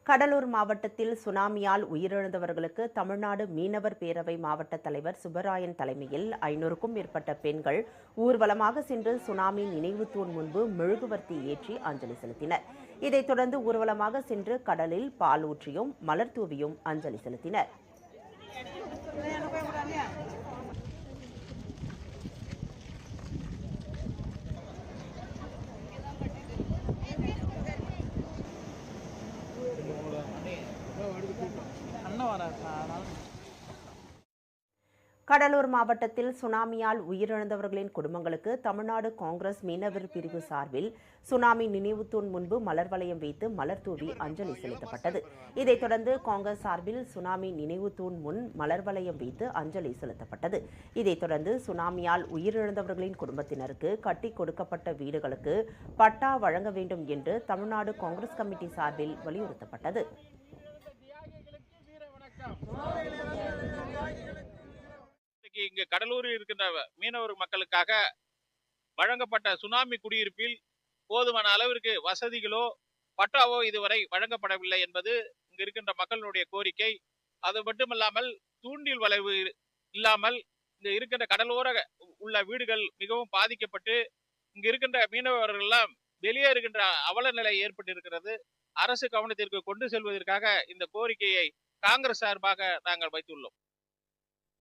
கடலூர் மாவட்டத்தில் சுனாமியால் உயிரிழந்தவர்களுக்கு தமிழ்நாடு மீனவர் பேரவை மாவட்ட தலைவர் சுப்பராயன் தலைமையில் 500க்கும் மேற்பட்ட பெண்கள் ஊர்வலமாக சென்று சுனாமி நினைவு தூண் முன்பு மெழுகுவர்த்தி ஏற்றி அஞ்சலி செலுத்தினர். இதைத் தொடர்ந்து ஊர்வலமாக சென்று கடலில் பால் ஊற்றியும் மலர் தூவியும் அஞ்சலி செலுத்தினர். கடலூர் மாவட்டத்தில் சுனாமியால் உயிரிழந்தவர்களின் குடும்பங்களுக்கு தமிழ்நாடு காங்கிரஸ் மீனவர் பிரிவு சார்பில் சுனாமி நினைவு தூண் முன்பு மலர் வளையம் வைத்து மலர் தூவி அஞ்சலி செலுத்தப்பட்டது. இதைத் தொடர்ந்து காங்கிரஸ் சார்பில் சுனாமி நினைவு தூண் முன் மலர் வளையம் வைத்து அஞ்சலி செலுத்தப்பட்டது. இதைத் தொடர்ந்து சுனாமியால் உயிரிழந்தவர்களின் குடும்பத்தினருக்கு கட்டி கொடுக்கப்பட்ட வீடுகளுக்கு பட்டா வழங்க வேண்டும் என்று தமிழ்நாடு காங்கிரஸ் கமிட்டி சார்பில் வலியுறுத்தப்பட்டது. இங்கு கடலூரில் இருக்கின்ற மீனவர் மக்களுக்காக வழங்கப்பட்ட சுனாமி குடியிருப்பில் போதுமான அளவிற்கு வசதிகளோ பட்டாவோ இதுவரை வழங்கப்படவில்லை என்பது இங்கு இருக்கின்ற மக்களுடைய கோரிக்கை. அது மட்டுமல்லாமல் தூண்டில் வளைவு இல்லாமல் இங்கு இருக்கின்ற கடலோர உள்ள வீடுகள் மிகவும் பாதிக்கப்பட்டு இங்கு இருக்கின்ற மீனவர்கள் எல்லாம் வெளியேறுகின்ற அவல நிலை ஏற்பட்டிருக்கிறது. அரசு கவனத்திற்கு கொண்டு செல்வதற்காக இந்த கோரிக்கையை காங்கிரஸ் சார்பாக நாங்கள் வைத்துள்ளோம்.